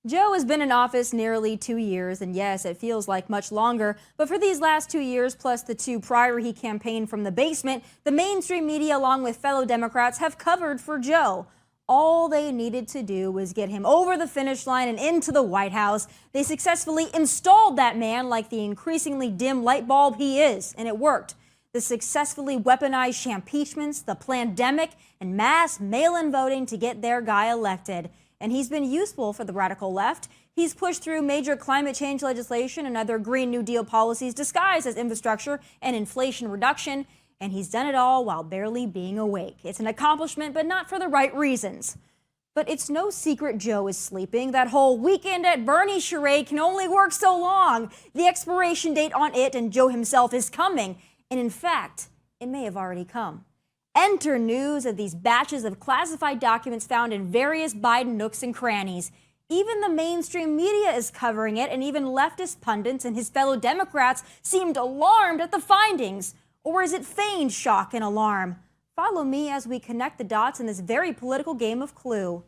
Joe has been in office nearly 2 years, and yes, it feels like much longer. But for these last 2 years, plus the two prior he campaigned from the basement, the mainstream media, along with fellow Democrats, have covered for Joe. All they needed to do was get him over the finish line and into the White House. They successfully installed that man like the increasingly dim light bulb he is, and it worked. The successfully weaponized impeachments, the pandemic, and mass mail-in voting to get their guy elected. And he's been useful for the radical left. He's pushed through major climate change legislation and other Green New Deal policies disguised as infrastructure and inflation reduction. And he's done it all while barely being awake. It's an accomplishment, but not for the right reasons. But it's no secret Joe is sleeping. That whole weekend at Bernie charade can only work so long. The expiration date on it and Joe himself is coming. And in fact, it may have already come. Enter news of these batches of classified documents found in various Biden nooks and crannies. Even the mainstream media is covering it, and even leftist pundits and his fellow Democrats seemed alarmed at the findings. Or is it feigned shock and alarm? Follow me as we connect the dots in this very political game of Clue.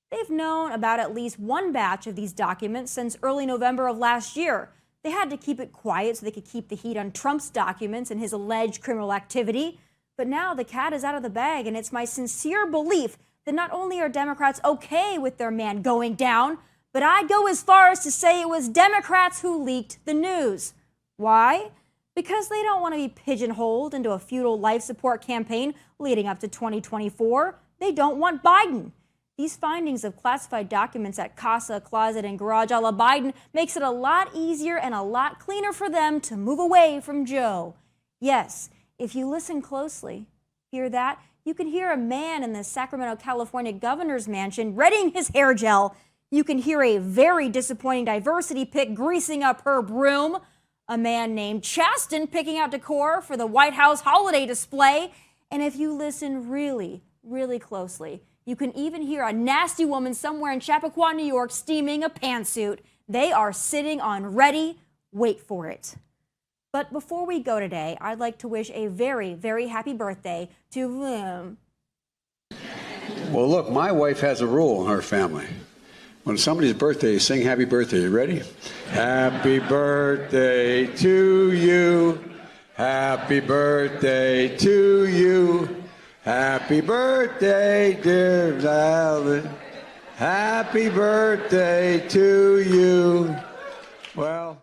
They've known about at least one batch of these documents since early November of last year. They had to keep it quiet so they could keep the heat on Trump's documents and his alleged criminal activity. But now the cat is out of the bag, and it's my sincere belief that not only are Democrats okay with their man going down, but I'd go as far as to say it was Democrats who leaked the news. Why? Because they don't want to be pigeonholed into a futile life support campaign leading up to 2024. They don't want Biden. These findings of classified documents at Casa, Closet, and Garage a la Biden makes it a lot easier and a lot cleaner for them to move away from Joe. Yes, if you listen closely, hear that? You can hear a man in the Sacramento, California governor's mansion readying his hair gel. You can hear a very disappointing diversity pick greasing up her broom. A man named Chasten picking out decor for the White House holiday display. And if you listen really, really closely, you can even hear a nasty woman somewhere in Chappaqua, New York, steaming a pantsuit. They are sitting on ready. Wait for it. But before we go today, I'd like to wish a very, very happy birthday to Well, look, my wife has a rule in her family. When somebody's birthday, you sing happy birthday. You ready? Happy birthday to you. Happy birthday to you. Happy birthday, dear Valen. Happy birthday to you. Well,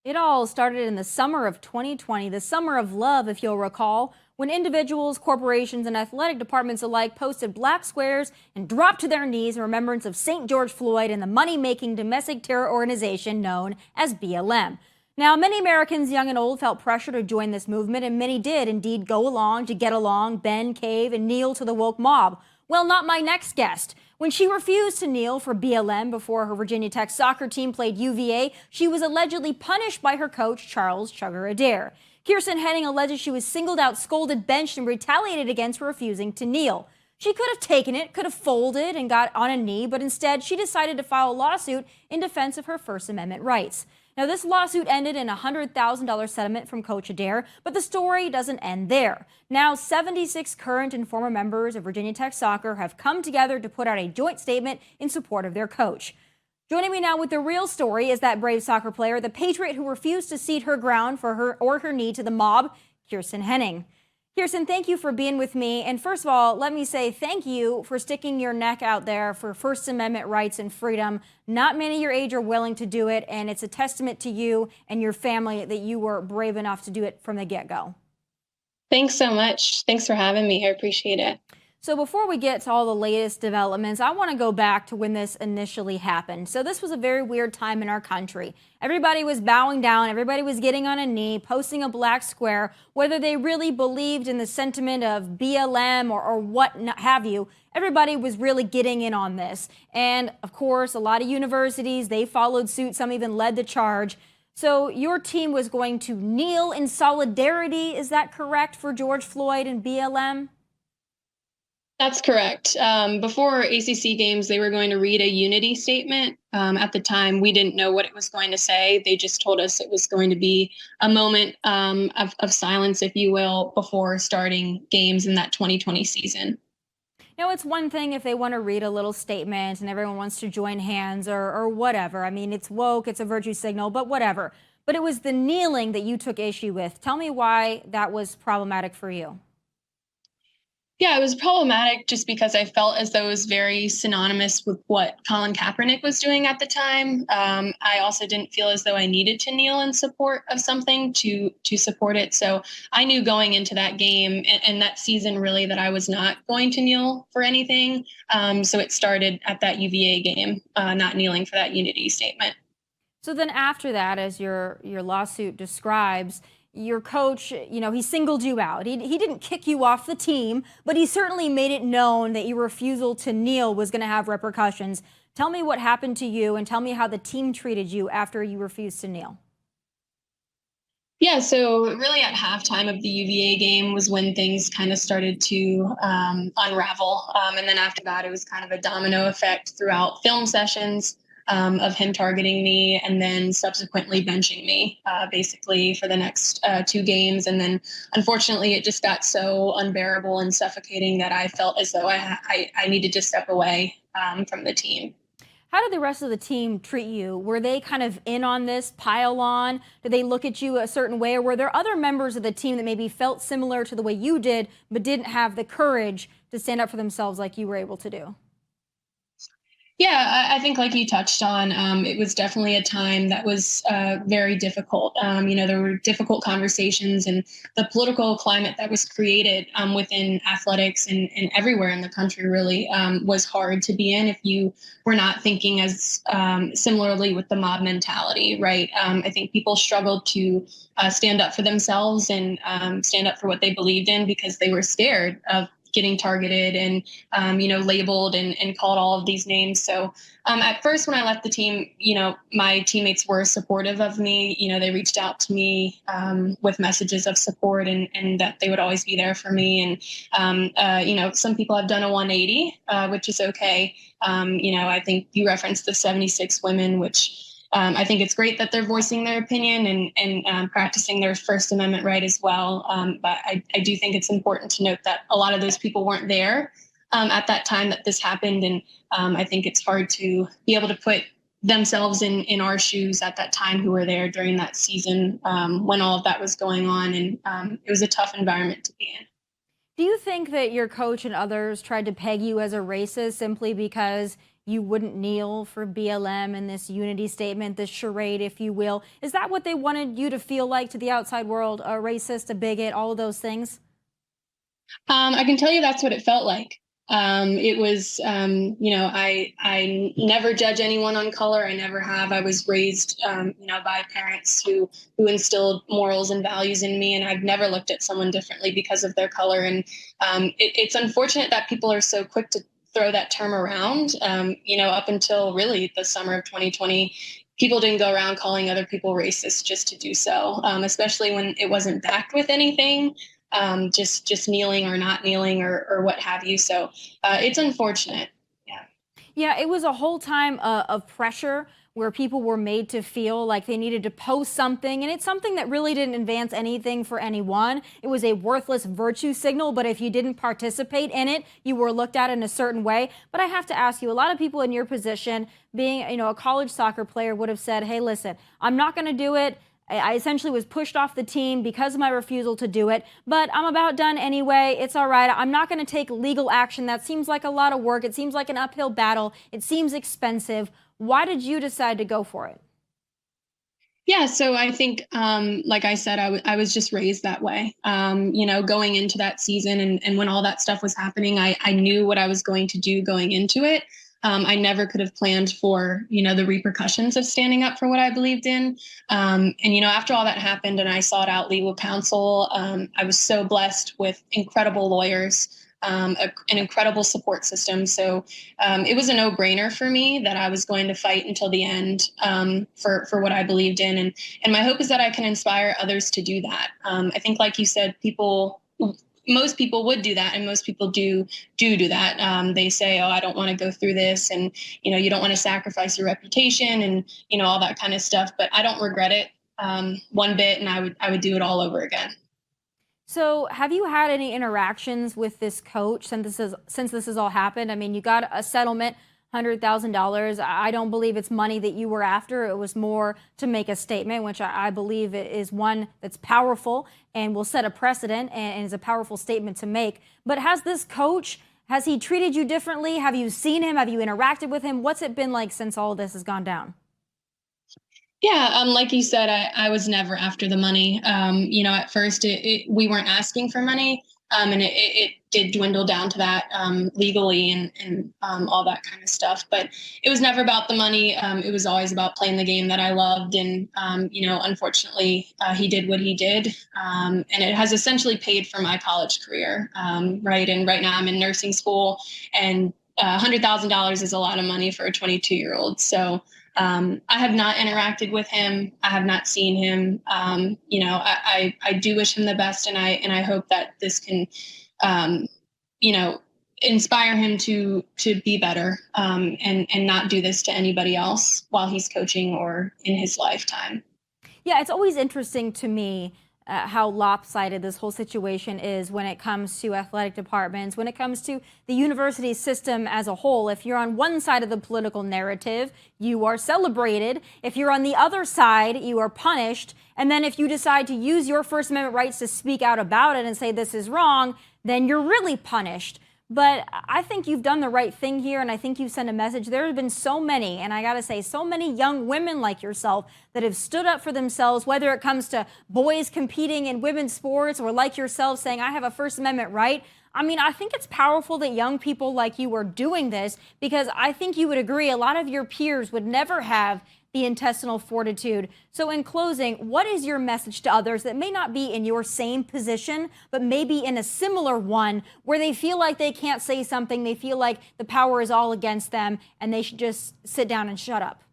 It all started in the summer of 2020, the summer of love, if you'll recall, when individuals, corporations, and athletic departments alike posted black squares and dropped to their knees in remembrance of St. George Floyd and the money-making domestic terror organization known as BLM. Now, many Americans, young and old, felt pressure to join this movement, and many did indeed go along to get along, bend, cave, and kneel to the woke mob. Well, not my next guest. When she refused to kneel for BLM before her Virginia Tech soccer team played UVA, she was allegedly punished by her coach, Charles Chugger Adair. Kiersten Hening alleges she was singled out, scolded, benched, and retaliated against for refusing to kneel. She could have taken it, could have folded and got on a knee, but instead she decided to file a lawsuit in defense of her First Amendment rights. Now, this lawsuit ended in a $100,000 settlement from Coach Adair, but the story doesn't end there. Now, 76 current and former members of Virginia Tech soccer have come together to put out a joint statement in support of their coach. Joining me now with the real story is that brave soccer player, the Patriot who refused to cede her ground for her knee to the mob, Kiersten Hening. Kiersten, thank you for being with me. And first of all, let me say thank you for sticking your neck out there for First Amendment rights and freedom. Not many your age are willing to do it, and it's a testament to you and your family that you were brave enough to do it from the get-go. Thanks so much. Thanks for having me. I appreciate it. So before we get to all the latest developments, I want to go back to when this initially happened. So this was a very weird time in our country. Everybody was bowing down. Everybody was getting on a knee, posting a black square. Whether they really believed in the sentiment of BLM or what have you, everybody was really getting in on this. And of course, a lot of universities, they followed suit. Some even led the charge. So your team was going to kneel in solidarity. Is that correct for George Floyd and BLM? That's correct. Before ACC games, they were going to read a unity statement. At the time, we didn't know what it was going to say. They just told us it was going to be a moment of silence, if you will, before starting games in that 2020 season. You know, it's one thing if they want to read a little statement and everyone wants to join hands or whatever. I mean, it's woke, it's a virtue signal, but whatever. But it was the kneeling that you took issue with. Tell me why that was problematic for you. Yeah, it was problematic just because I felt as though it was very synonymous with what Colin Kaepernick was doing at the time. I also didn't feel as though I needed to kneel in support of something to support it. So I knew going into that game and that season really that I was not going to kneel for anything. So it started at that UVA game, not kneeling for that unity statement. So then after that, as your lawsuit describes, your coach, you know, he singled you out. He didn't kick you off the team, but he certainly made it known that your refusal to kneel was going to have repercussions. Tell me what happened to you and tell me how the team treated you after you refused to kneel. Yeah, so really at halftime of the UVA game was when things kind of started to unravel. And then after that, it was kind of a domino effect throughout film sessions. Of him targeting me and then subsequently benching me basically for the next 2 games. And then unfortunately, it just got so unbearable and suffocating that I felt as though I needed to step away from the team. How did the rest of the team treat you? Were they kind of in on this, pile on? Did they look at you a certain way? Or were there other members of the team that maybe felt similar to the way you did, but didn't have the courage to stand up for themselves like you were able to do? Yeah, I think like you touched on, it was definitely a time that was very difficult. There were difficult conversations and the political climate that was created within athletics and everywhere in the country really was hard to be in if you were not thinking as similarly with the mob mentality, right? I think people struggled to stand up for themselves and stand up for what they believed in because they were scared of getting targeted and, labeled and called all of these names. So at first when I left the team, my teammates were supportive of me. They reached out to me with messages of support and that they would always be there for me. And, some people have done a 180, which is okay. I think you referenced the 76 women, which I think it's great that they're voicing their opinion and practicing their First Amendment right as well. But I do think it's important to note that a lot of those people weren't there at that time that this happened. And I think it's hard to be able to put themselves in our shoes at that time who were there during that season when all of that was going on. And it was a tough environment to be in. Do you think that your coach and others tried to peg you as a racist simply because you wouldn't kneel for BLM and this unity statement, this charade, if you will? Is that what they wanted you to feel like to the outside world? A racist, a bigot, all of those things? I can tell you that's what it felt like. It was, I never judge anyone on color. I never have. I was raised, by parents who instilled morals and values in me. And I've never looked at someone differently because of their color. And it's unfortunate that people are so quick to throw that term around, up until really the summer of 2020. People didn't go around calling other people racist just to do so, especially when it wasn't backed with anything. Just kneeling or not kneeling or what have you. So it's unfortunate. Yeah. Yeah, it was a whole time of pressure where people were made to feel like they needed to post something. And it's something that really didn't advance anything for anyone. It was a worthless virtue signal, but if you didn't participate in it, you were looked at in a certain way. But I have to ask you, a lot of people in your position, being a college soccer player, would have said, hey, listen, I'm not going to do it. I essentially was pushed off the team because of my refusal to do it, but I'm about done anyway. It's all right. I'm not going to take legal action. That seems like a lot of work. It seems like an uphill battle. It seems expensive. Why did you decide to go for it? Yeah, so I think, like I said, I was just raised that way. Going into that season and when all that stuff was happening, I knew what I was going to do going into it. I never could have planned for, the repercussions of standing up for what I believed in. After all that happened and I sought out legal counsel, I was so blessed with incredible lawyers, an incredible support system. So it was a no-brainer for me that I was going to fight until the end for what I believed in. And my hope is that I can inspire others to do that. I think, like you said, most people would do that, and most people do that. They say, oh, I don't want to go through this, and you don't want to sacrifice your reputation and all that kind of stuff, but I don't regret it one bit, and I would do it all over again. So, have you had any interactions with this coach since this has all happened? I mean, you got a settlement, $100,000. I don't believe it's money that you were after. It was more to make a statement, which I believe is one that's powerful and will set a precedent and is a powerful statement to make. But has he treated you differently? Have you seen him? Have you interacted with him? What's it been like since all this has gone down? Yeah, like you said, I was never after the money. At first we weren't asking for money, and it did dwindle down to that legally and all that kind of stuff. But it was never about the money. It was always about playing the game that I loved. And, unfortunately, he did what he did. And it has essentially paid for my college career, right? And right now I'm in nursing school, and $100,000 is a lot of money for a 22-year-old. So I have not interacted with him. I have not seen him. I do wish him the best, and I hope that this can, inspire him to be better, and not do this to anybody else while he's coaching or in his lifetime. Yeah, it's always interesting to me how lopsided this whole situation is when it comes to athletic departments, when it comes to the university system as a whole. If you're on one side of the political narrative, you are celebrated. If you're on the other side, you are punished. And then if you decide to use your First Amendment rights to speak out about it and say this is wrong, then you're really punished. But I think you've done the right thing here, and I think you've sent a message. There have been so many, and I got to say, so many young women like yourself that have stood up for themselves, whether it comes to boys competing in women's sports or like yourself saying, I have a First Amendment right. I mean, I think it's powerful that young people like you are doing this, because I think you would agree a lot of your peers would never have the intestinal fortitude. So in closing, what is your message to others that may not be in your same position, but maybe in a similar one where they feel like they can't say something, they feel like the power is all against them, and they should just sit down and shut up?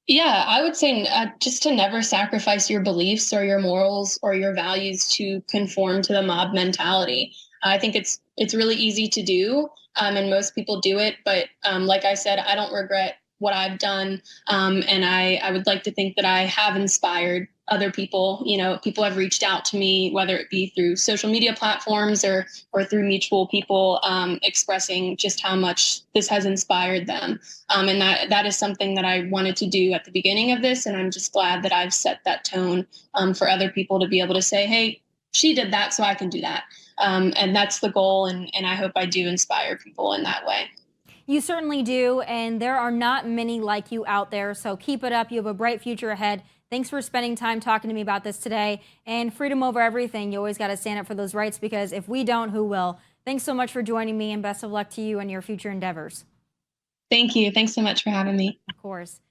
Yeah, I would say just to never sacrifice your beliefs or your morals or your values to conform to the mob mentality. I think it's really easy to do, and most people do it. But like I said, I don't regret what I've done, and I would like to think that I have inspired other people. People have reached out to me, whether it be through social media platforms or through mutual people, expressing just how much this has inspired them. And that is something that I wanted to do at the beginning of this, and I'm just glad that I've set that tone for other people to be able to say, hey, she did that, so I can do that. And that's the goal, and I hope I do inspire people in that way. You certainly do, and there are not many like you out there, so keep it up. You have a bright future ahead. Thanks for spending time talking to me about this today. And freedom over everything, you always got to stand up for those rights, because if we don't, who will? Thanks so much for joining me, and best of luck to you and your future endeavors. Thank you. Thanks so much for having me. Of course.